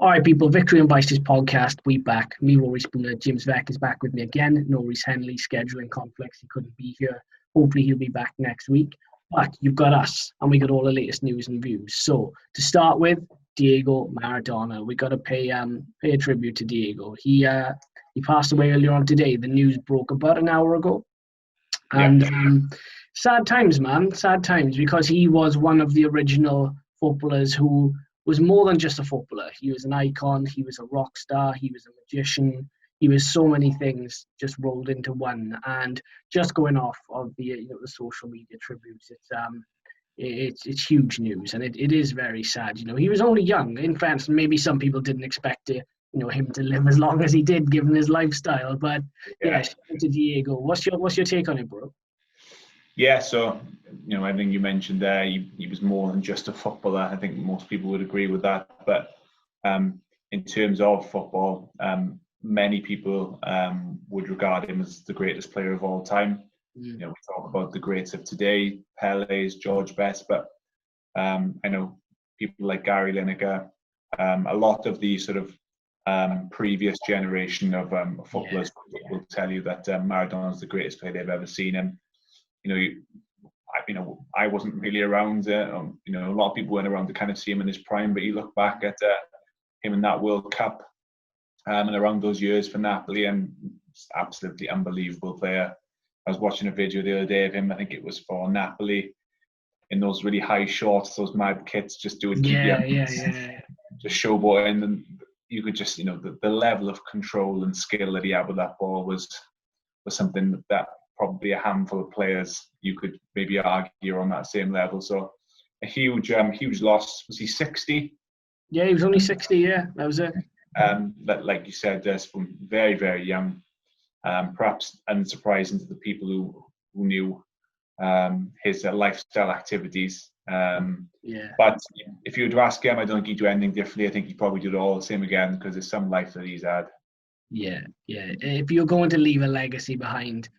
All right, people, Victory and Vices podcast. We back. Me, Rory Spooner. James Veck is back with me again. No Reece Henley scheduling conflicts. He couldn't be here. Hopefully he'll be back next week. But you've got us, and we got all the latest news and views. So to start with, Diego Maradona. We got to pay a tribute to Diego. He passed away earlier on today. The news broke about an hour ago. And sad times, man. Sad times, because he was one of the original footballers who was more than just a footballer. He was an icon. He was a rock star. He was a magician. He was so many things just rolled into one. And just going off of the social media tributes, it's huge news, and it is very sad. He was only young in France, and maybe some people didn't expect him to live as long as he did, given his lifestyle. But shout out to Diego. What's your take on it, bro? Yeah, so everything you mentioned there, he was more than just a footballer. I think most people would agree with that. But in terms of football, many people would regard him as the greatest player of all time. We talk about the greats of today, Pele's, George Best, but I know people like Gary Lineker, a lot of the sort of previous generation of footballers will tell you that Maradona is the greatest player they've ever seen. And I wasn't really around. A lot of people weren't around to kind of see him in his prime, but you look back at him in that World Cup and around those years for Napoli, and it's absolutely unbelievable player. I was watching a video the other day of him. I think it was for Napoli, in those really high shorts, those mad kits, just doing just showboating, and you could just the level of control and skill that he had with that ball was something that probably a handful of players you could maybe argue on that same level. So a huge loss. Was he 60? Yeah, he was only 60. Yeah, that was it. But like you said, from very, very young, perhaps unsurprising to the people who knew his lifestyle activities. But if you were to ask him, I don't think he'd do anything differently. I think he'd probably do it all the same again, because there's some life that he's had. Yeah. If you're going to leave a legacy behind,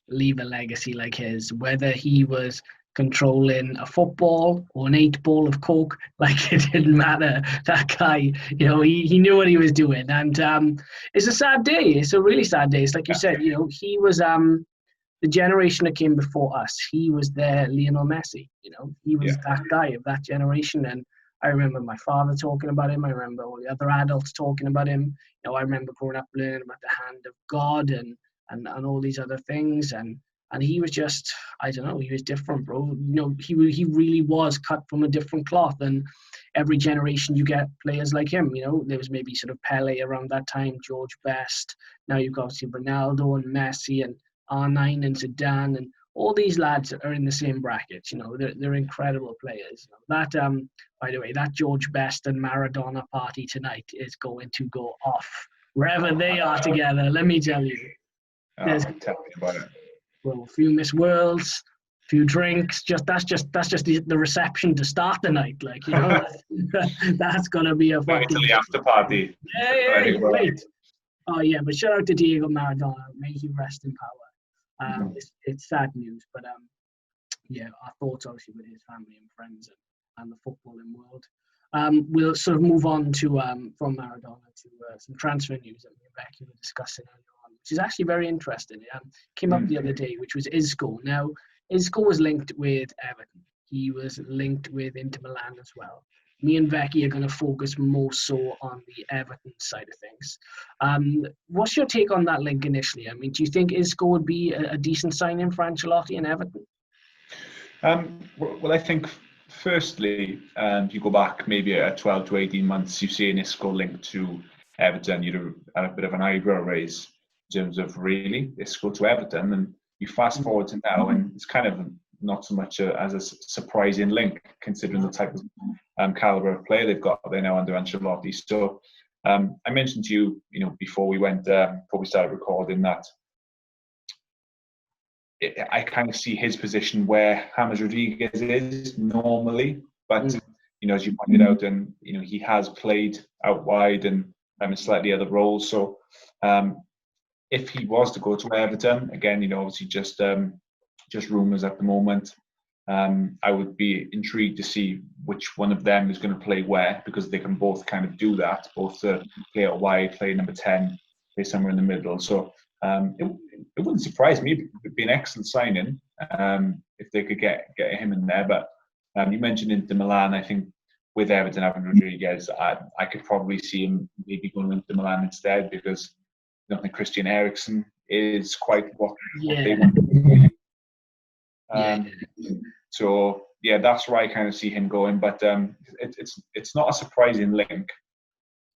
leave a legacy like his. Whether he was controlling a football or an 8-ball of coke, like, it didn't matter. That guy, he knew what he was doing. And it's a sad day. It's a really sad day. It's like you said, he was the generation that came before us. He was their Lionel Messi. He was that guy of that generation. And I remember my father talking about him. I remember all the other adults talking about him. I remember growing up learning about the hand of God and all these other things, and he was just, I don't know, he was different, bro. He really was cut from a different cloth, and every generation you get players like him. There was maybe sort of Pele around that time, George Best. Now you've got Ronaldo and Messi and R9 and Zidane, and all these lads are in the same bracket. They're incredible players. That by the way, that George Best and Maradona party tonight is going to go off wherever they are together. Let me tell you. Tell me about it. Well, a few Miss Worlds, a few drinks. That's just the reception to start the night. Like, that's gonna be a fucking the after party. Yeah, wait. Oh yeah, but shout out to Diego Maradona. May he rest in power. It's sad news, but our thoughts obviously with his family and friends and the footballing world. We'll sort of move on to from Maradona to some transfer news that me and Becky were discussing earlier on, which is actually very interesting. It came up the other day, which was Isco. Now, Isco was linked with Everton. He was linked with Inter Milan as well. Me and Becky are going to focus more so on the Everton side of things. What's your take on that link initially? I mean, do you think Isco would be a decent signing for Ancelotti and Everton? Well, I think firstly, you go back maybe 12 to 18 months, you see an Isco linked to Everton, you'd have a bit of an eyebrow raise in terms of, really, Isco to Everton. And you fast forward to now, and it's kind of not so much as a surprising link, considering the type of calibre of player they've got there now under Ancelotti. So I mentioned to you, before we started recording, that I kind of see his position where James Rodríguez is normally, but as you pointed out, and he has played out wide and in slightly other roles. So if he was to go to Everton again, obviously just rumours at the moment. I would be intrigued to see which one of them is going to play where, because they can both kind of do that, both to play out wide, play number 10, play somewhere in the middle. So it wouldn't surprise me. It'd be an excellent signing if they could get him in there. But you mentioned Inter Milan. I think with Everton having Rodriguez, I could probably see him maybe going to Inter Milan instead, because I don't think Christian Eriksen is quite what they want to do. So yeah, that's where I kind of see him going. But it's not a surprising link,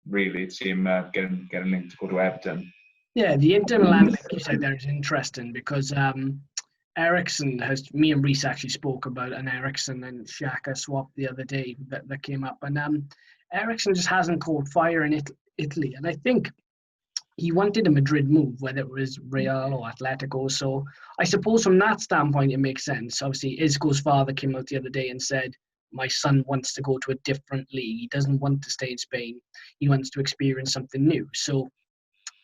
really, to see him getting linked to go to Everton. Yeah, the Inter Milan link you said there is interesting because Eriksen me and Reece actually spoke about an Eriksen and Xhaka swap the other day that came up, and Eriksen just hasn't caught fire in Italy, and I think he wanted a Madrid move, whether it was Real or Atletico. So I suppose from that standpoint, it makes sense. Obviously, Isco's father came out the other day and said, my son wants to go to a different league. He doesn't want to stay in Spain. He wants to experience something new. So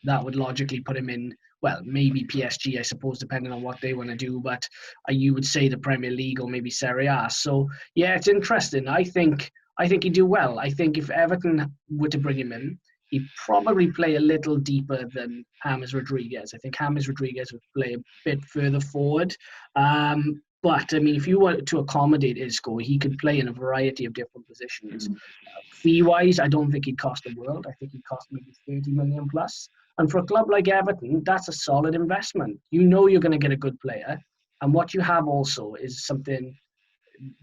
that would logically put him in, well, maybe PSG, I suppose, depending on what they want to do. But you would say the Premier League or maybe Serie A. So, yeah, it's interesting. I think he'd do well. I think if Everton were to bring him in, he'd probably play a little deeper than James Rodríguez. I think James Rodríguez would play a bit further forward. But, I mean, if you were to accommodate Isco, he could play in a variety of different positions. Fee-wise, I don't think he'd cost the world. I think he'd cost maybe 30 million plus. And for a club like Everton, that's a solid investment. You know you're going to get a good player. And what you have also is something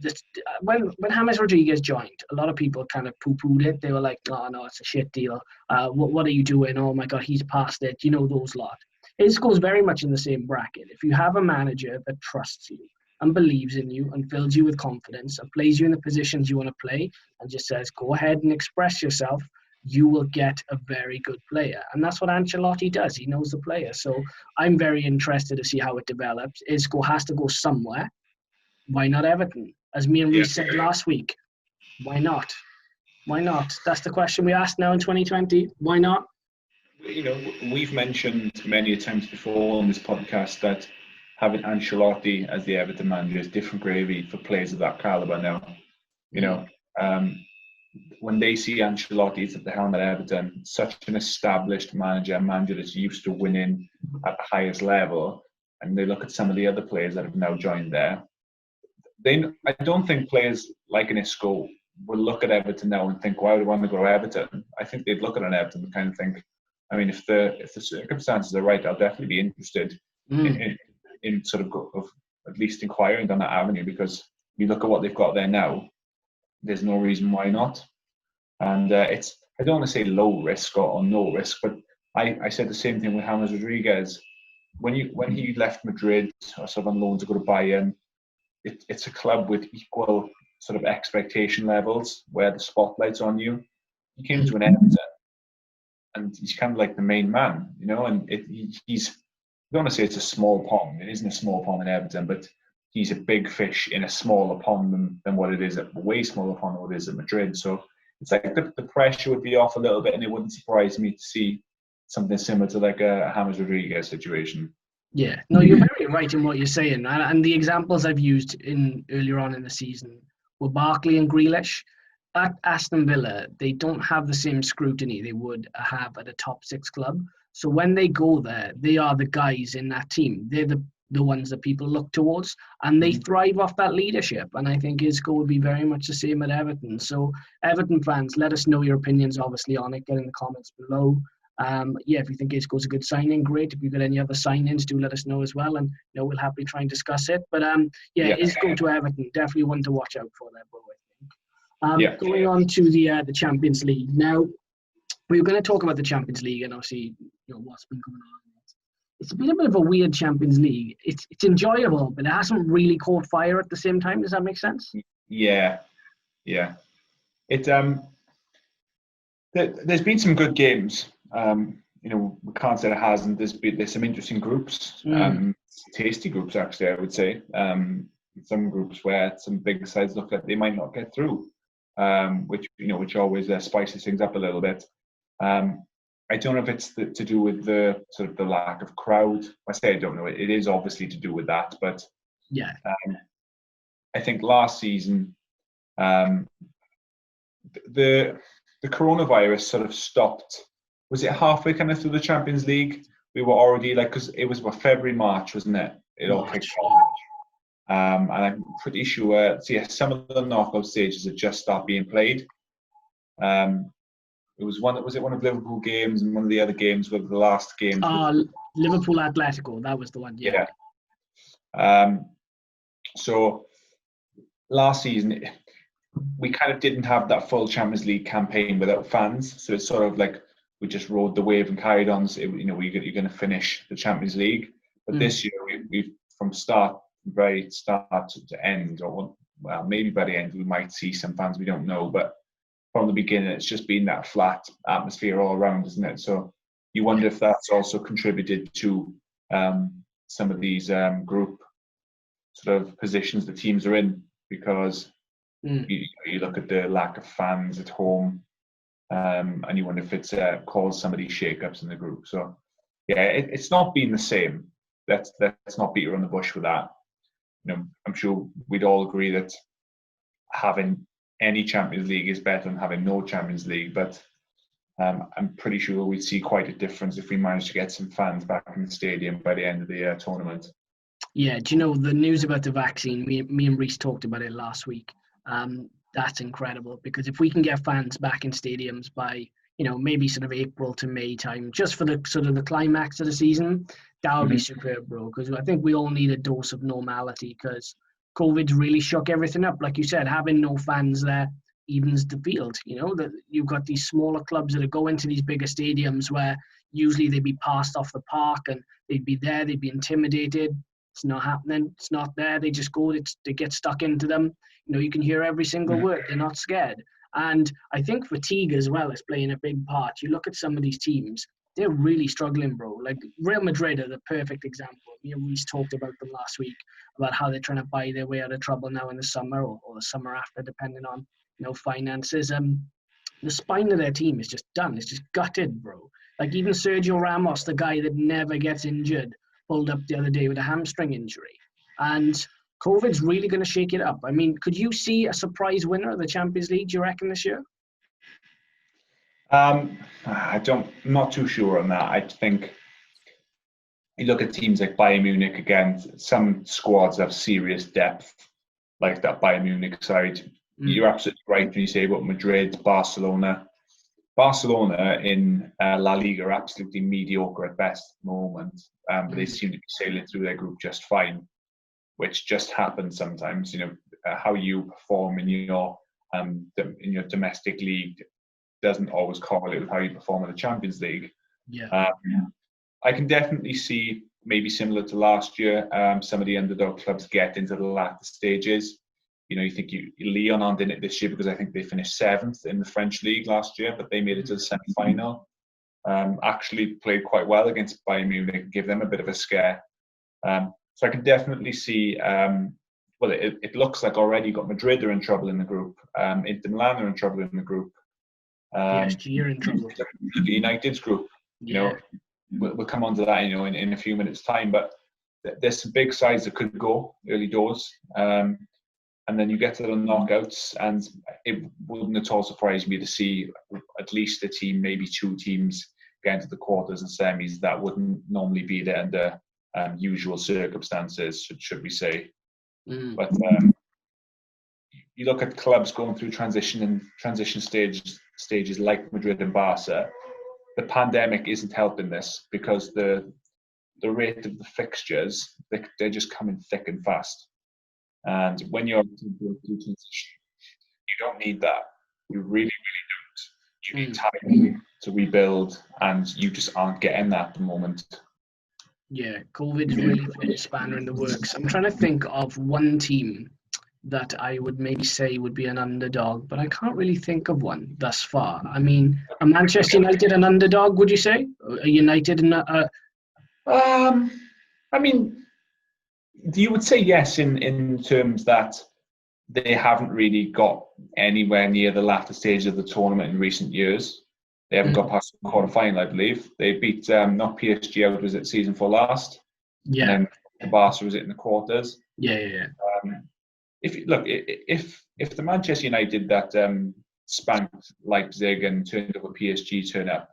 that when James Rodríguez joined, a lot of people kind of poo-pooed it. They were like, oh, no, it's a shit deal. What are you doing? Oh, my God, he's past it. You know those lot. Isco's very much in the same bracket. If you have a manager that trusts you and believes in you and fills you with confidence and plays you in the positions you want to play and just says, go ahead and express yourself, you will get a very good player. And that's what Ancelotti does. He knows the player. So I'm very interested to see how it develops. Isco has to go somewhere. Why not Everton? As me and Reece said last week, why not? Why not? That's the question we asked now in 2020. Why not? You know, we've mentioned many times before on this podcast that having Ancelotti as the Everton manager is different gravy for players of that caliber now. You know, when they see Ancelotti at the helm at Everton, such an established manager, a manager that's used to winning at the highest level, and they look at some of the other players that have now joined there, I don't think players like an Isco will look at Everton now and think, why would I want to go to Everton? I think they'd look at an Everton and kind of think, I mean, if the circumstances are right, I'll definitely be interested in sort of at least inquiring down that avenue, because you look at what they've got there now, there's no reason why not. And I don't want to say low risk or no risk, but I said the same thing with James Rodríguez. When he left Madrid or sort of on loan to go to Bayern, it's a club with equal sort of expectation levels where the spotlight's on you. He came to an Everton, and he's kind of like the main man, you know. And he's, I don't want to say it's a small pond. It isn't a small pond in Everton, but he's a big fish in a smaller pond than what it is at a way smaller pond than what it is at Madrid. So it's like the pressure would be off a little bit, and it wouldn't surprise me to see something similar to like a James Rodríguez situation. Yeah, no, you're very right in what you're saying, and the examples I've used earlier on in the season were Barkley and Grealish. At Aston Villa, they don't have the same scrutiny they would have at a top six club. So when they go there, they are the guys in that team. They're the ones that people look towards, and they thrive off that leadership. And I think Isco would be very much the same at Everton. So Everton fans, let us know your opinions, obviously, on it. Get in the comments below. If you think Isco's a good signing, great. If you've got any other signings, do let us know as well, and we'll happily try and discuss it. But Isco to Everton, definitely one to watch out for there, bro, I think. Going on to the Champions League. Now, we were going to talk about the Champions League and obviously what's been going on. It's been a bit of a weird Champions League. It's enjoyable, but it hasn't really caught fire at the same time. Does that make sense? Yeah. It there's been some good games. We can't say it hasn't. There's some interesting groups, tasty groups actually, I would say. Some groups where some big sides look like they might not get through, which always spices things up a little bit. I don't know if it's to do with the sort of the lack of crowd. I say I don't know. It is obviously to do with that, but I think last season, the coronavirus sort of stopped. Was it halfway kind of through the Champions League? We were already because it was February, March, wasn't it? It all kicked off. And I'm pretty sure, some of the knockout stages had just started being played. It was one of Liverpool games, and one of the other games were the last games. Liverpool Atletico, that was the one. Yeah. So last season, we kind of didn't have that full Champions League campaign without fans. So it's sort of like we just rode the wave and carried on. So, you're going to finish the Champions League. But this year, we from very start to end, or well, maybe by the end, we might see some fans we don't know. But from the beginning, it's just been that flat atmosphere all around, isn't it? So you wonder if that's also contributed to some of these group sort of positions the teams are in, because you look at the lack of fans at home, and you wonder if it's caused some of these shake-ups in the group. So yeah, it's not been the same. Let's not beat around the bush with that. I'm sure we'd all agree that having any Champions League is better than having no Champions League, but I'm pretty sure we'd see quite a difference if we managed to get some fans back in the stadium by the end of the tournament. Yeah, do you know the news about the vaccine? Me and Reece talked about it last week. That's incredible, because if we can get fans back in stadiums by maybe sort of April to May time, just for the sort of the climax of the season, that would be superb, bro. Because I think we all need a dose of normality, because COVID's really shook everything up. Like you said, having no fans there evens the field. That you've got these smaller clubs that are going to these bigger stadiums where usually they'd be passed off the park and they'd be there, they'd be intimidated. It's not happening. It's not there. They just go. They get stuck into them. You can hear every single word. They're not scared. And I think fatigue as well is playing a big part. You look at some of these teams, they're really struggling, bro. Like Real Madrid are the perfect example. We talked about them last week, about how they're trying to buy their way out of trouble now in the summer or the summer after, depending on finances. The spine of their team is just done. It's just gutted, bro. Like even Sergio Ramos, the guy that never gets injured, pulled up the other day with a hamstring injury. And COVID's really going to shake it up. I mean, could you see a surprise winner of the Champions League, do you reckon, this year? I'm not too sure on that. I think you look at teams like Bayern Munich again, some squads have serious depth, like that Bayern Munich side. You're absolutely right when you say about Madrid, Barcelona. Barcelona in La Liga are absolutely mediocre at best at the moment, but they seem to be sailing through their group just fine, which just happens sometimes. How you perform in your domestic league doesn't always correlate with how you perform in the Champions League. I can definitely see, maybe similar to last year, some of the underdog clubs get into the latter stages. You think Lyon aren't in it this year because I think they finished 7th in the French league last year, but they made it to the semi-final. Actually played quite well against Bayern Munich, give them a bit of a scare. So I can definitely see, it looks like already got Madrid are in trouble in the group. Inter Milan are in trouble in the group. PSG are in trouble. United's group. We'll come on to that, in a few minutes' time. But there's some big sides that could go early doors. And then you get to the knockouts, and it wouldn't at all surprise me to see at least a team, maybe 2 teams, get into the quarters and semis that wouldn't normally be there under usual circumstances, should we say. But you look at clubs going through transition stages like Madrid and Barca. The pandemic isn't helping this, because the rate of the fixtures, they're just coming thick and fast. And when you're through transition, you don't need that. You really, really don't. You need time to rebuild, and you just aren't getting that at the moment. Yeah, COVID's really put a spanner in the works. I'm trying to think of one team that I would maybe say would be an underdog, but I can't really think of one thus far. I mean, are Manchester United an underdog, would you say? Are United I mean, you would say yes in terms that they haven't really got anywhere near the latter stage of the tournament in recent years. They haven't got past the quarter-final, I believe. They beat not PSG out, was it season 4 last? Yeah. And then Barca was it in the quarters? Yeah. if the Manchester United that spanked Leipzig and turned up a PSG turn up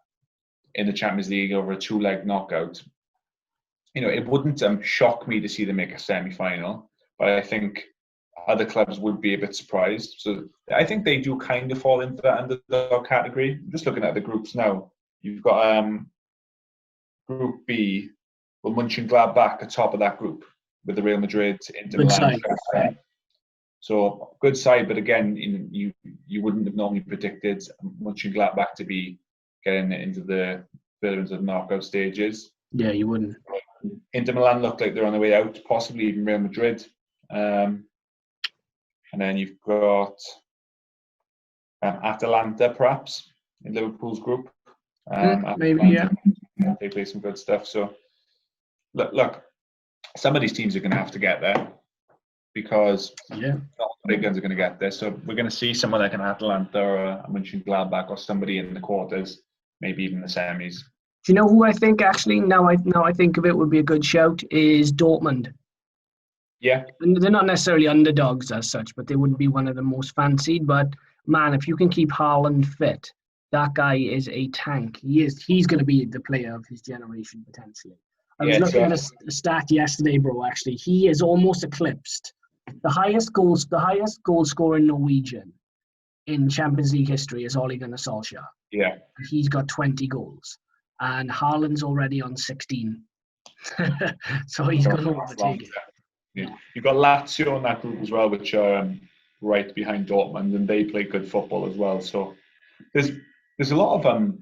in the Champions League over a 2-leg knockout, it wouldn't shock me to see them make a semi-final, but I think other clubs would be a bit surprised. So I think they do kind of fall into that underdog category. I'm just looking at the groups now. You've got Group B, with Mönchengladbach at top of that group with the Real Madrid, Inter Milan. So good side, but again, you wouldn't have normally predicted Mönchengladbach to be getting into the knockout stages. Yeah, you wouldn't. Inter Milan look like they're on the way out, possibly even Real Madrid. And then you've got Atalanta, perhaps, in Liverpool's group. Maybe, yeah. They play some good stuff. So, look, some of these teams are going to have to get there because not the big guns are going to get there. So we're going to see someone like an Atalanta or a Mönchengladbach or somebody in the quarters, maybe even the semis. Do you know who I think actually, now I think of it, would be a good shout, is Dortmund. Yeah. And they're not necessarily underdogs as such, but they wouldn't be one of the most fancied. But, man, if you can keep Haaland fit, that guy is a tank. He's going to be the player of his generation, potentially. I was looking at a stat yesterday, bro, actually. He is almost eclipsed. The highest goal scorer in Norwegian in Champions League history is Ole Gunnar Solskjaer. Yeah. He's got 20 goals. And Haaland's already on 16. So he's going to overtake it. Yeah. You've got Lazio in that group as well, which are right behind Dortmund, and they play good football as well. So there's a lot of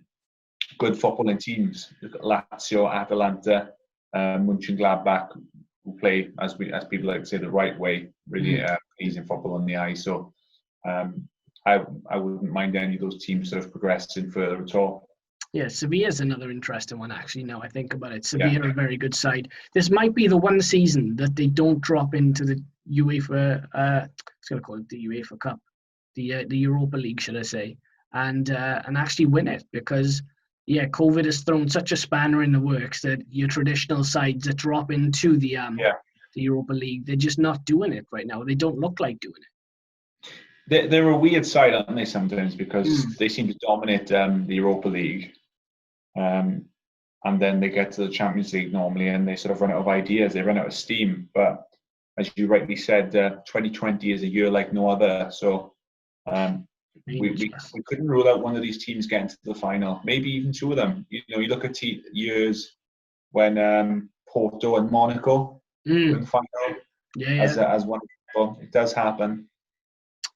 good footballing teams. You've got Lazio, Atalanta, Mönchengladbach, who play, as people like to say, the right way, really pleasing football on the eye. So I wouldn't mind any of those teams sort of progressing further at all. Yeah, Sevilla's another interesting one, actually, now I think about it. Sevilla are a very good side. This might be the one season that they don't drop into the UEFA, I was going to call it the UEFA Cup, the Europa League, should I say, and actually win it because, COVID has thrown such a spanner in the works that your traditional sides that drop into the Europa League, they're just not doing it right now. They don't look like doing it. They're a weird side, aren't they, sometimes, because they seem to dominate the Europa League. And then they get to the Champions League normally and they sort of run out of ideas, they run out of steam. But as you rightly said, 2020 is a year like no other. So we couldn't rule out one of these teams getting to the final, maybe even two of them. You look at years when Porto and Monaco win the final as one people. It does happen.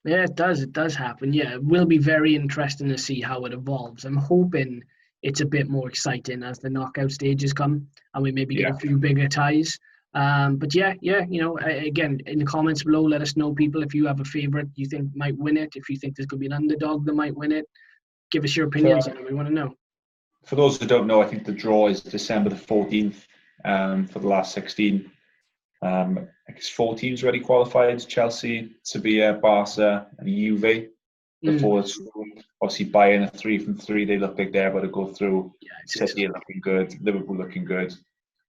Yeah, it does. It does happen. Yeah, it will be very interesting to see how it evolves. I'm hoping it's a bit more exciting as the knockout stages come and we maybe get a few bigger ties. But again, in the comments below, let us know, people, if you have a favourite you think might win it, if you think there's going to be an underdog that might win it. Give us your opinions on it. We want to know. For those who don't know, I think the draw is December the 14th for the last 16. I guess 4 teams already qualified: Chelsea, Sevilla, Barca, and Juve. Before it's obviously Bayern a 3 from 3. They look like they're about to go through. City are looking good. Liverpool looking good.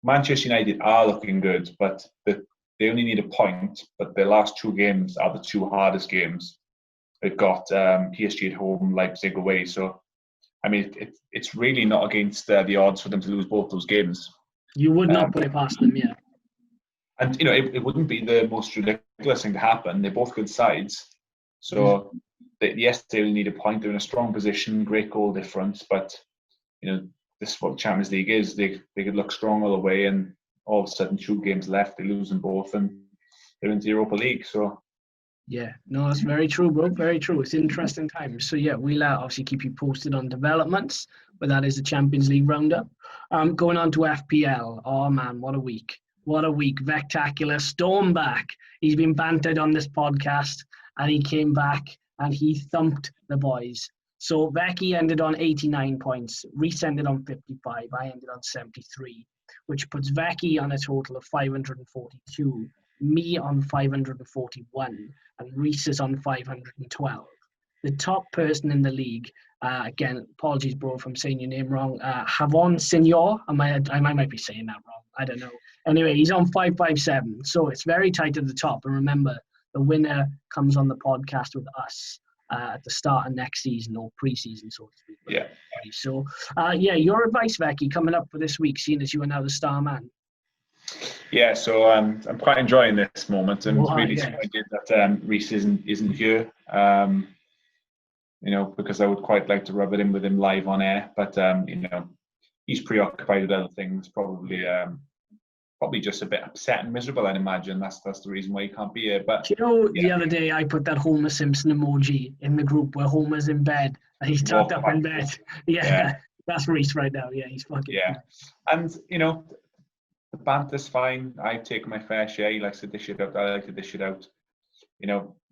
Manchester United are looking good, but they only need a point. But their last 2 games are the 2 hardest games. They've got PSG at home, Leipzig away. So, I mean, it's really not against the odds for them to lose both those games. You would not put it past them, yeah. And, it wouldn't be the most ridiculous thing to happen. They're both good sides. So, yes, they will need a point. They're in a strong position, great goal difference. But, this is what the Champions League is. They could look strong all the way, and all of a sudden 2 games left, they lose them both, and they're in the Europa League. So, yeah, no, that's very true, bro. Very true. It's interesting times. So, yeah, we'll obviously keep you posted on developments, but that is the Champions League roundup. Going on to FPL. Oh, man, what a week. What a week. Vectacular. Storm back. He's been bantered on this podcast, and he came back and he thumped the boys. So Becky ended on 89 points. Reese ended on 55. I ended on 73, which puts Becky on a total of 542, me on 541, and Reese is on 512. The top person in the league, again, apologies, bro, if I'm saying your name wrong, Havon Senor. I might be saying that wrong. I don't know. Anyway, he's on 557. So it's very tight at the top. And remember, the winner comes on the podcast with us at the start of next season, or pre-season, so to speak. Yeah. So, your advice, Becky, coming up for this week, seeing as you are now the star man. Yeah, so I'm quite enjoying this moment, and really yeah. disappointed that Reece isn't here. Because I would quite like to rub it in with him live on air, but he's preoccupied with other things. Probably just a bit upset and miserable. I'd imagine that's the reason why he can't be here. But the other day I put that Homer Simpson emoji in the group where Homer's in bed and he's tucked up in bed. Yeah, that's Reece right now. Yeah, he's fucking. Yeah, and the banter's fine. I take my fair share. He likes to dish it out. I like to dish it out.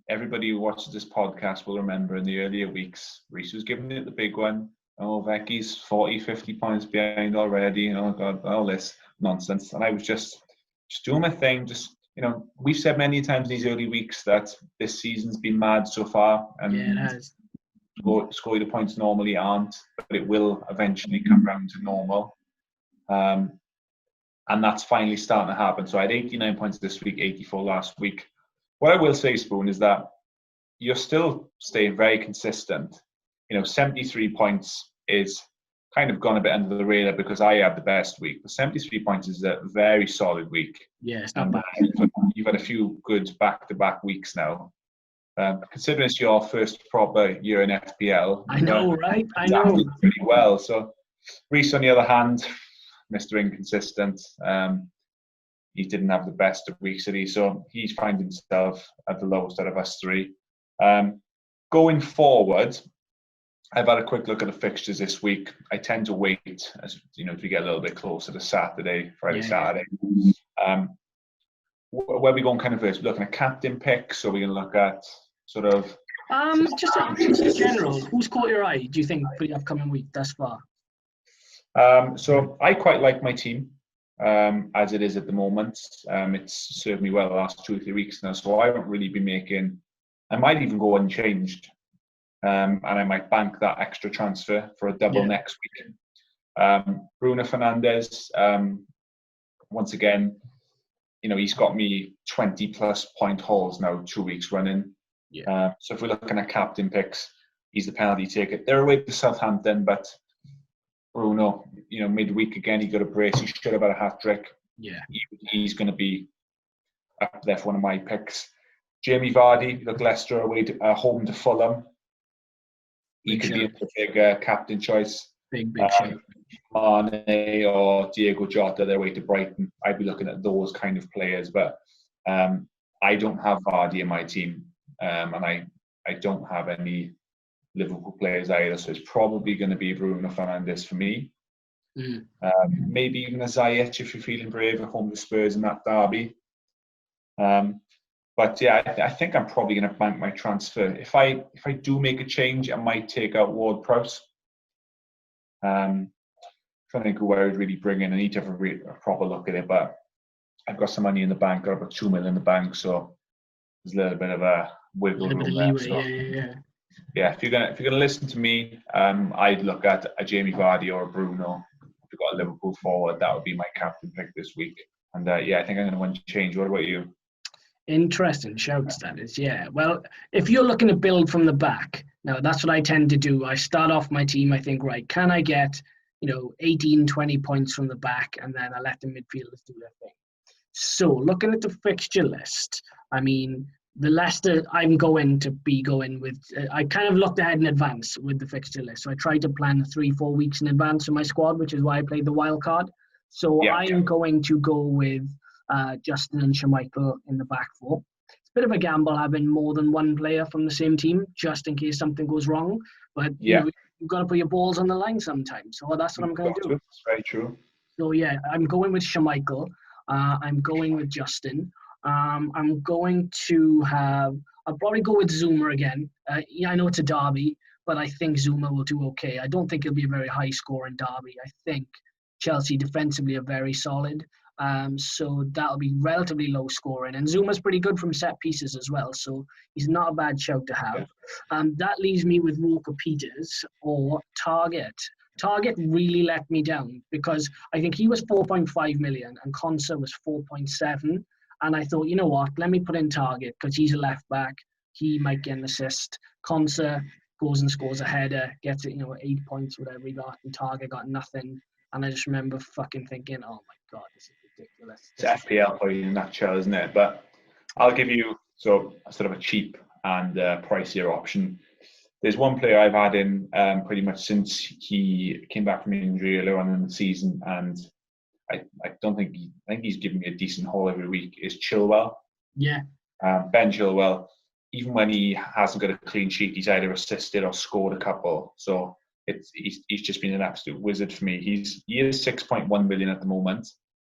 Everybody who watches this podcast will remember in the earlier weeks, Reece was giving it the big one. Oh, Becky's 40, 50 points behind already. Oh, God, all this nonsense. And I was just doing my thing. We've said many times in these early weeks that this season's been mad so far. And it has. Score the points normally aren't, but it will eventually come round to normal. And that's finally starting to happen. So I had 89 points this week, 84 last week. What I will say, Spoon, is that you're still staying very consistent. 73 points is kind of gone a bit under the radar because I had the best week. But 73 points is a very solid week. Yeah, it's not bad. You've had a few good back-to-back weeks now. Considering it's your first proper year in FPL. I know, right? I know. Pretty well. So Reece, on the other hand, Mr. Inconsistent. He didn't have the best of weeks, did he? So he's finding himself at the lowest out of us three. Going forward, I've had a quick look at the fixtures this week. I tend to wait as we get a little bit closer to Saturday. Where are we going kind of first? We're looking at captain picks, or we're going to look at sort of... Just in general, who's caught your eye, do you think, for the upcoming week thus far? So I quite like my team. As it is at the moment. It's served me well the last 2 or 3 weeks now, so I won't really be making... I might even go unchanged, and I might bank that extra transfer for a double next week. Bruno Fernandes, once again, he's got me 20-plus point hauls now 2 weeks running. So if we're looking at captain picks, he's the penalty taker. They're away to Southampton, but Bruno, midweek again, he got a brace. He should have had a hat-trick. Yeah. He's going to be up there for one of my picks. Jamie Vardy, look, Leicester away home to Fulham. He could be a big captain choice. Big show. Mane or Diego Jota, they're away to Brighton. I'd be looking at those kind of players, but I don't have Vardy in my team, and I don't have any Liverpool players either, so it's probably going to be Bruno Fernandes for me. Maybe even a Ziyech if you're feeling brave at home to Spurs in that derby. But yeah, I think I'm probably going to bank my transfer. If I do make a change, I might take out Ward-Prowse. Trying to think who I would really bring in. I need to have a proper look at it, but I've got some money in the bank. Got about 2 million in the bank, so there's a little bit of a wiggle room there. So. Yeah, if you're gonna listen to me, I'd look at a Jamie Vardy or a Bruno. If you've got a Liverpool forward, that would be my captain pick this week. And I think I'm going to change. What about you? Interesting shouts, that is. Yeah. Well, if you're looking to build from the back, now that's what I tend to do. I start off my team. I think, right, can I get 18, 20 points from the back, and then I let the midfielders do their thing. So looking at the fixture list, I mean, the Leicester, I'm going to be going with, I kind of looked ahead in advance with the fixture list. So I tried to plan 3-4 weeks in advance for my squad, which is why I played the wild card. So I'm going to go with Justin and Schmeichel in the back four. It's a bit of a gamble having more than one player from the same team, just in case something goes wrong. But you've got to put your balls on the line sometimes. So that's what I'm going to do. That's very true. So yeah, I'm going with Schmeichel. I'm going with Justin. I'm going to I'll probably go with Zuma again. I know it's a derby, but I think Zuma will do okay. I don't think it'll be a very high scoring derby. I think Chelsea defensively are very solid. So that'll be relatively low scoring. And Zuma's pretty good from set pieces as well. So he's not a bad shout to have. That leaves me with Walker Peters or Target. Target really let me down because I think he was 4.5 million and Konsa was 4.7. And I thought, you know what, let me put in Target because he's a left back. He might get an assist. Conser goes and scores a header, gets it, 8 points, whatever he got, and Target got nothing. And I just remember fucking thinking, oh my God, this is ridiculous. It's FPL for you in a nutshell, isn't it? But I'll give you a sort of a cheap and pricier option. There's one player I've had in pretty much since he came back from injury earlier on in the season, and I think he's giving me a decent haul every week, is Chilwell. Yeah. Ben Chilwell, even when he hasn't got a clean sheet, he's either assisted or scored a couple. So he's just been an absolute wizard for me. He is 6.1 million at the moment,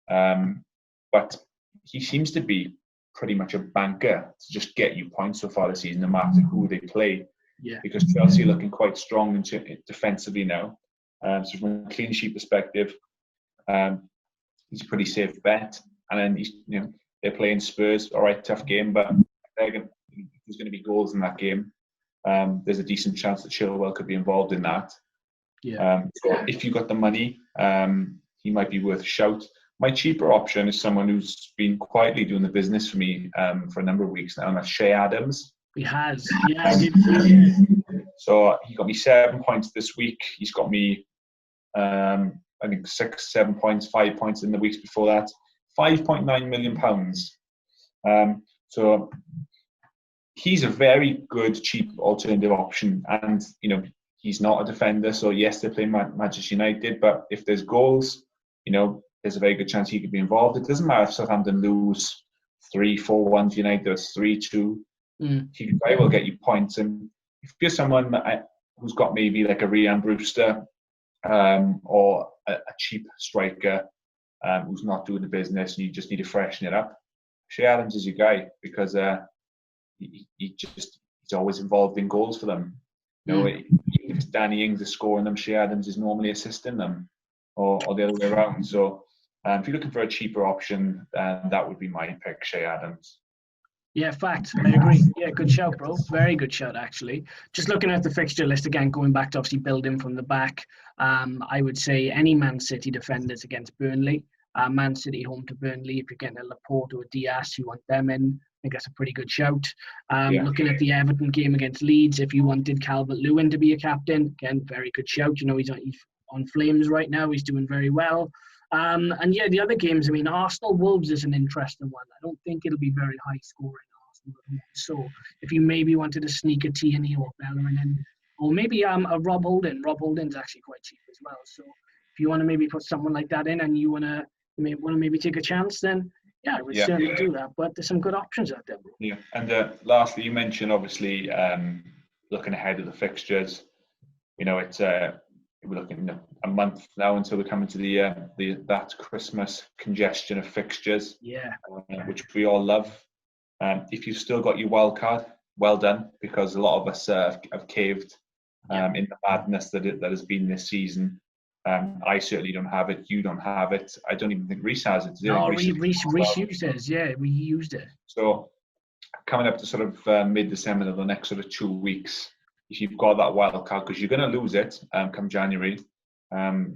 but he seems to be pretty much a banker to just get you points so far this season, no matter who they play. Yeah. Because Chelsea are looking quite strong defensively now. So from a clean sheet perspective, he's a pretty safe bet. And then they're playing Spurs. All right, tough game, but there's going to be goals in that game. There's a decent chance that Chilwell could be involved in that. Yeah. So if you got the money, he might be worth a shout. My cheaper option is someone who's been quietly doing the business for me for a number of weeks now, and that's Shea Adams. He has. Yeah, I did. So he got me 7 points this week. He's got me, I think 6, 7 points, 5 points in the weeks before that. £5.9 million. So he's a very good, cheap alternative option. And, he's not a defender. So yes, they're playing Manchester United, but if there's goals, there's a very good chance he could be involved. It doesn't matter if Southampton lose 3-4-1 to United or 3-2. He could very well get you points. And if you're someone who's got maybe like a Rhian Brewster or a cheap striker who's not doing the business and you just need to freshen it up, Shea Adams is your guy because he's always involved in goals for them. Even if it's Danny Ings is scoring them, Shea Adams is normally assisting them, or the other way around. So if you're looking for a cheaper option, that would be my pick, Shea Adams. Yeah, fact. I agree. Yeah, good shout, bro. Very good shout, actually. Just looking at the fixture list again, going back to obviously building from the back, I would say any Man City defenders against Burnley. Man City home to Burnley. If you're getting a Laporte or a Diaz, you want them in. I think that's a pretty good shout. Looking at the Everton game against Leeds, if you wanted Calvert-Lewin to be a captain, again, very good shout. He's on flames right now. He's doing very well. The other games, Arsenal-Wolves is an interesting one. I don't think it'll be very high scoring, Arsenal. So if you maybe wanted to sneak a Tierney or Bellerin in, or maybe a Rob Holding. Rob Holding's actually quite cheap as well. So if you want to maybe put someone like that in and you want to maybe take a chance, then I would certainly do that. But there's some good options out there, bro. Yeah, and lastly, you mentioned obviously looking ahead of the fixtures. It's we're looking a month now until we're coming to that Christmas congestion of fixtures. Yeah, which we all love. If you've still got your wild card, well done, because a lot of us have caved in the madness that has been this season. I certainly don't have it. You don't have it. I don't even think Reece has it. No, Reece used it. Yeah, we used it. So coming up to sort of mid-December, the next sort of 2 weeks, if you've got that wild card, because you're going to lose it come January,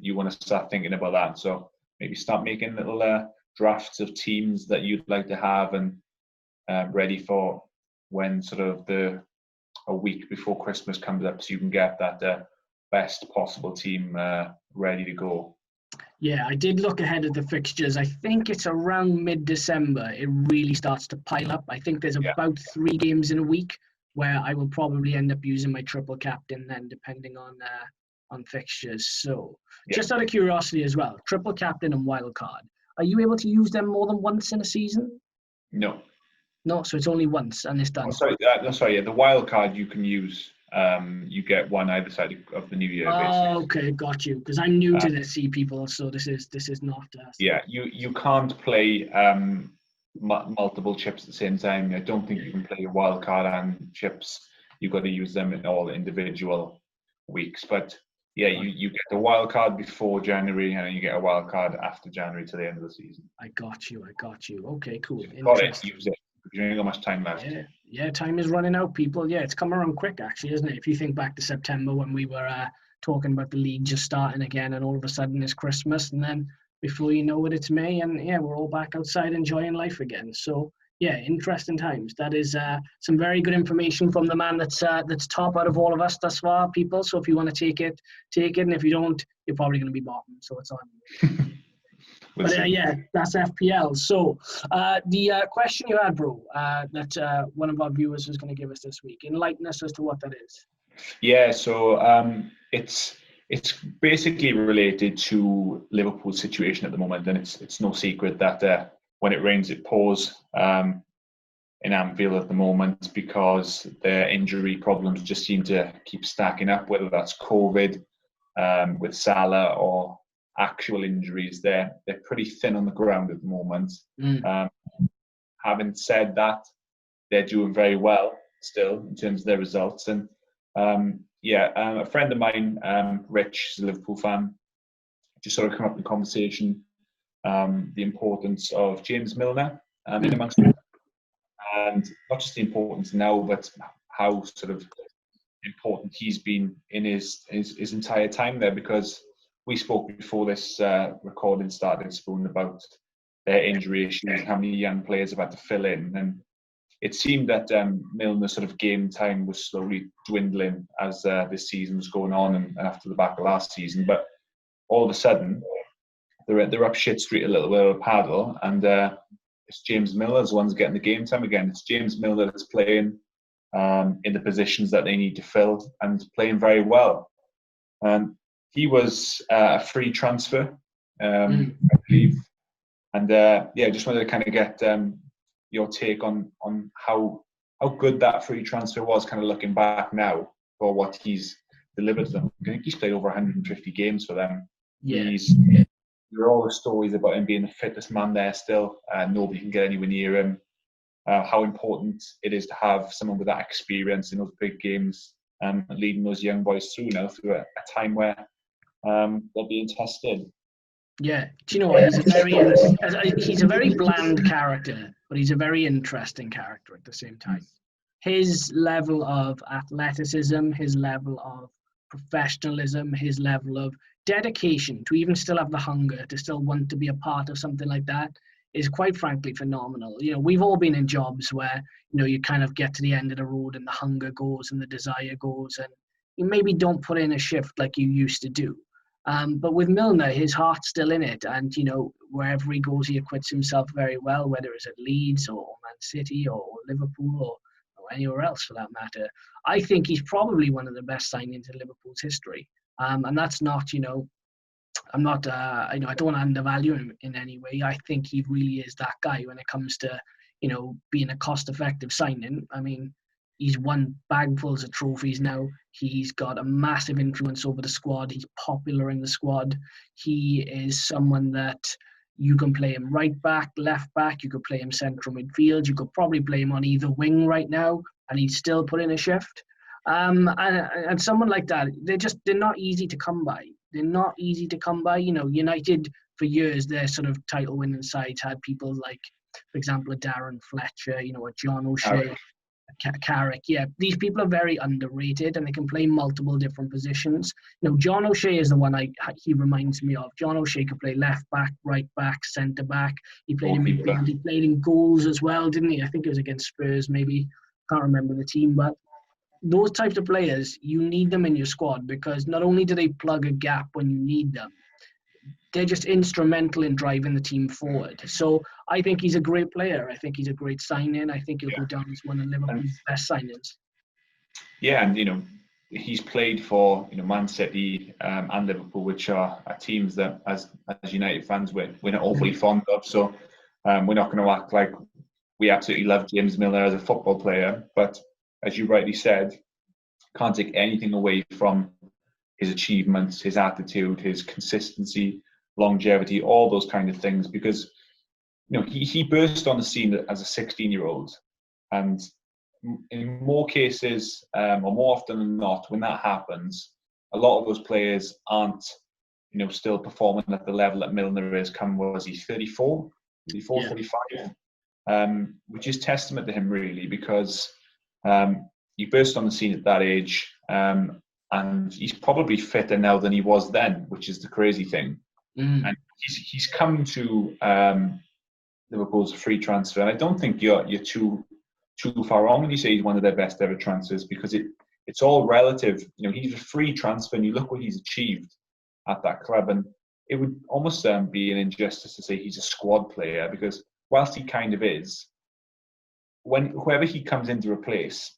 you want to start thinking about that. So maybe start making little drafts of teams that you'd like to have and ready for when sort of a week before Christmas comes up, so you can get that best possible team ready to go. Yeah, I did look ahead at the fixtures. I think it's around mid-December it really starts to pile up. I think there's about 3 games in a week where I will probably end up using my triple captain then, depending on fixtures. So just out of curiosity as well, triple captain and wild card, are you able to use them more than once in a season? No, so it's only once and it's done. Sorry, the wild card you can use. You get one either side of the New Year. Oh, okay, got you. Because I'm new to this, people. So this is not. You can't play multiple chips at the same time. I don't think you can play a wild card and chips. You've got to use them in all individual weeks. But you get the wild card before January, and then you get a wild card after January to the end of the season. I got you. Okay, cool. Got it. Use it. You ain't got much time left. Yeah, time is running out, people. Yeah, it's come around quick, actually, isn't it? If you think back to September when we were talking about the league just starting again, and all of a sudden it's Christmas, and then before you know it, it's May, and yeah, we're all back outside enjoying life again. So yeah, interesting times. That is some very good information from the man that's top out of all of us thus far, people. So if you want to take it, and if you don't, you're probably going to be bottom. So it's on. But yeah, that's FPL. So the question you had, bro, that one of our viewers was going to give us this week, enlighten us as to what that is. Yeah, so it's basically related to Liverpool's situation at the moment, and it's no secret that when it rains, it pours in Anfield at the moment, because their injury problems just seem to keep stacking up, whether that's COVID with Salah or actual injuries. They're pretty thin on the ground at the moment. Having said that, they're doing very well still in terms of their results. And a friend of mine, Rich, is a Liverpool fan, just sort of come up in conversation the importance of James Milner in amongst them. And not just the importance now, but how sort of important he's been in his entire time there, because we spoke before this recording started, Spoon, about their injury issues, how many young players have had to fill in, and it seemed that Milner's sort of game time was slowly dwindling as this season was going on, and after the back of last season. But all of a sudden, they're up shit street a little bit of a paddle, and it's James Milner's the one's getting the game time again. It's James Milner that's playing in the positions that they need to fill, and playing very well. He was a free transfer, I believe. And just wanted to kind of get your take on how good that free transfer was, kind of looking back now, for what he's delivered to them. I think he's played over 150 games for them. Yeah. There are all the stories about him being the fittest man there still. Nobody can get anywhere near him. How important it is to have someone with that experience in those big games, leading those young boys through now, through a time where they're being tested. Yeah, do you know what? He's a very bland character, but he's a very interesting character at the same time. His level of athleticism, his level of professionalism, his level of dedication to even still have the hunger to still want to be a part of something like that is quite frankly phenomenal. You know, we've all been in jobs where, you know, you kind of get to the end of the road and the hunger goes and the desire goes, and you maybe don't put in a shift like you used to do. But with Milner, his heart's still in it, and you know, wherever he goes, he acquits himself very well, whether it's at Leeds or Man City or Liverpool or anywhere else for that matter. I think he's probably one of the best signings in Liverpool's history, and that's not, you know, I'm not, I don't want to undervalue him in any way. I think he really is that guy when it comes to, you know, being a cost-effective signing. I mean, he's won bagfuls of trophies now. He's got a massive influence over the squad. He's popular in the squad. He is someone that you can play him right back, left back. You could play him central midfield. You could probably play him on either wing right now, and he'd still put in a shift. And someone like that, they're not easy to come by. They're not easy to come by. You know, United for years, their sort of title-winning sides had people like, for example, a Darren Fletcher, you know, a John O'Shea. Carrick, yeah, these people are very underrated, and they can play multiple different positions. You know, John O'Shea is the one he reminds me of. John O'Shea could play left back, right back, centre back. He played in midfield. He played in goals as well, didn't he? I think it was against Spurs, maybe. Can't remember the team, but those types of players, you need them in your squad, because not only do they plug a gap when you need them, they're just instrumental in driving the team forward. So I think he's a great player. I think he's a great signing. I think he'll go down as one of Liverpool's best signings. Yeah, and you know, he's played for, you know, Man City and Liverpool, which are teams that, as United fans, we're not overly fond of. So we're not going to act like we absolutely love James Milner as a football player. But as you rightly said, can't take anything away from his achievements, his attitude, his consistency, longevity, all those kind of things, because, you know, he burst on the scene as a 16-year-old, and in more cases, or more often than not, when that happens, a lot of those players aren't, you know, still performing at the level that Milner is. Was he 34, 35? Which is testament to him, really, because he burst on the scene at that age, and he's probably fitter now than he was then, which is the crazy thing. and he's come to Liverpool's free transfer. And I don't think you're too far wrong when you say he's one of their best ever transfers, because it's all relative. He's a free transfer, and you look what he's achieved at that club, and it would almost be an injustice to say he's a squad player, because whilst he kind of is, when whoever he comes in to replace,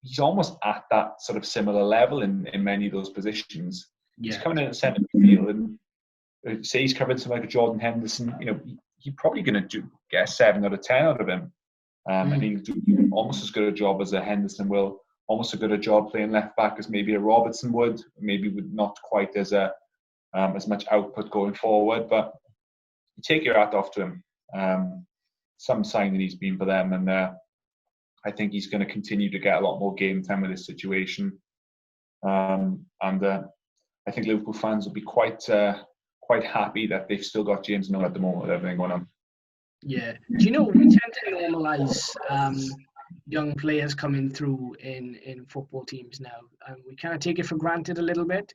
he's almost at that sort of similar level in many of those positions. Yeah. He's coming in at centre midfield, and say he's covered something like a Jordan Henderson, he's probably going to get a 7 out of 10 out of him. And he'll do almost as good a job as a Henderson will, almost as good a job playing left back as maybe a Robertson would, maybe with not quite as much output going forward. But you take your hat off to him. Some sign that he's been for them, and I think he's going to continue to get a lot more game time with this situation. And I think Liverpool fans will be quite happy that they've still got James Milner at the moment with everything going on. Yeah. Do you know, we tend to normalise young players coming through in football teams now, and we kind of take it for granted a little bit.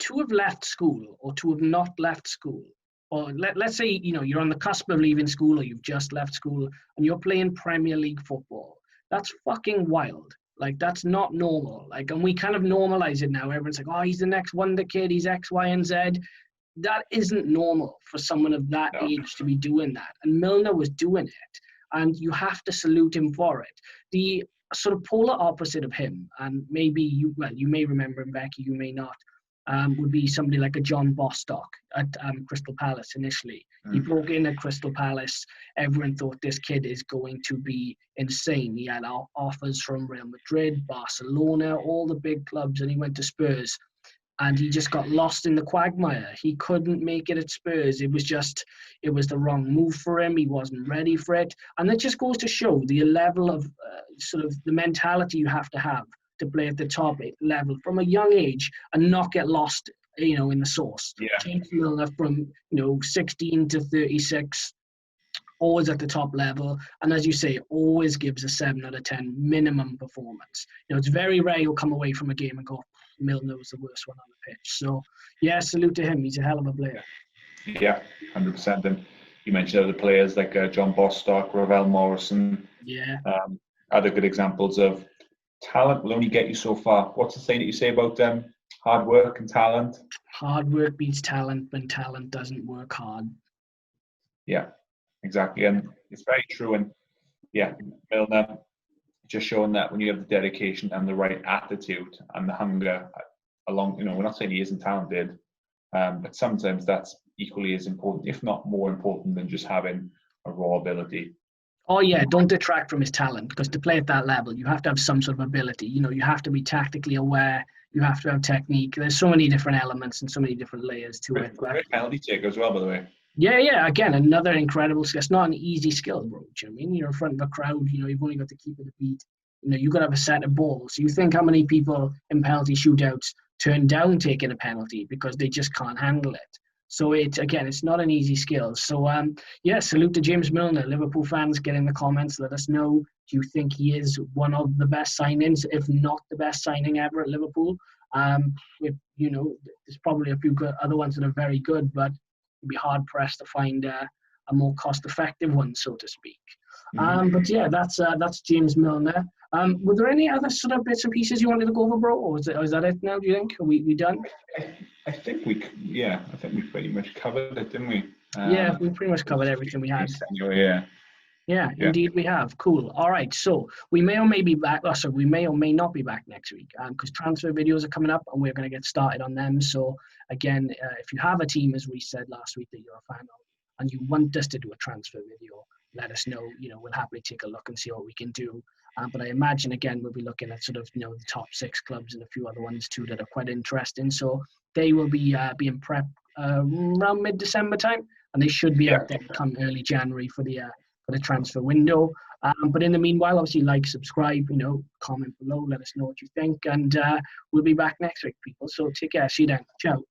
To have left school or to have not left school, or let's say, you're on the cusp of leaving school, or you've just left school and you're playing Premier League football. That's fucking wild. Like, that's not normal. Like, and we kind of normalize it now. Everyone's like, oh, he's the next wonder kid. He's X, Y, and Z. That isn't normal for someone of that age to be doing that. And Milner was doing it. And you have to salute him for it. The sort of polar opposite of him, and maybe you may remember him, Becky, you may not, would be somebody like a John Bostock at Crystal Palace initially. He broke in at Crystal Palace. Everyone thought this kid is going to be insane. He had offers from Real Madrid, Barcelona, all the big clubs, and he went to Spurs. And he just got lost in the quagmire. He couldn't make it at Spurs. It was the wrong move for him. He wasn't ready for it. And that just goes to show the level of sort of the mentality you have to play at the top level from a young age and not get lost, in the sauce. Yeah. James Milner from, 16 to 36, always at the top level. And as you say, always gives a 7 out of 10 minimum performance. It's very rare you'll come away from a game and go, Milner was the worst one on the pitch. So, yeah, salute to him. He's a hell of a player. Yeah, 100%. And you mentioned other players like John Bostock, Ravel Morrison. Yeah. Other good examples of talent will only get you so far. What's the saying that you say about hard work and talent? Hard work beats talent when talent doesn't work hard. Yeah, exactly. And it's very true. And yeah, Milner, just showing that when you have the dedication and the right attitude and the hunger along, we're not saying he isn't talented, but sometimes that's equally as important, if not more important, than just having a raw ability. Oh yeah, don't detract from his talent, because to play at that level, you have to have some sort of ability. You have to be tactically aware. You have to have technique. There's so many different elements and so many different layers to it. Great penalty taker as well, by the way. Yeah. Again, another incredible skill. It's not an easy skill, bro. Do you know what I mean? You're in front of a crowd. You've only got to keep it a beat. You've got to have a set of balls. You think how many people in penalty shootouts turn down taking a penalty because they just can't handle it. So it's not an easy skill. So salute to James Milner. Liverpool fans, get in the comments. Let us know. Do you think he is one of the best signings, if not the best signing ever at Liverpool? There's probably a few other ones that are very good, but you'd be hard pressed to find a more cost-effective one, so to speak. But yeah, that's James Milner. Were there any other sort of bits and pieces you wanted to go over, bro? Or is that it now, do you think? Are we done? I think we pretty much covered it, didn't we? Yeah, we pretty much covered everything we had. Anyway, yeah, indeed we have. Cool. All right, so we may or may be back. We may or may not be back next week because transfer videos are coming up and we're going to get started on them. So again, if you have a team, as we said last week, that you're a fan of and you want us to do a transfer video, let us know. We'll happily take a look and see what we can do. But I imagine, again, we'll be looking at sort of, the top 6 clubs and a few other ones too that are quite interesting. So they will be being prepped around mid-December time, and they should be out there come early January for the transfer window. But in the meanwhile, obviously, like, subscribe, comment below, let us know what you think, and we'll be back next week, people. So take care. See you then. Ciao.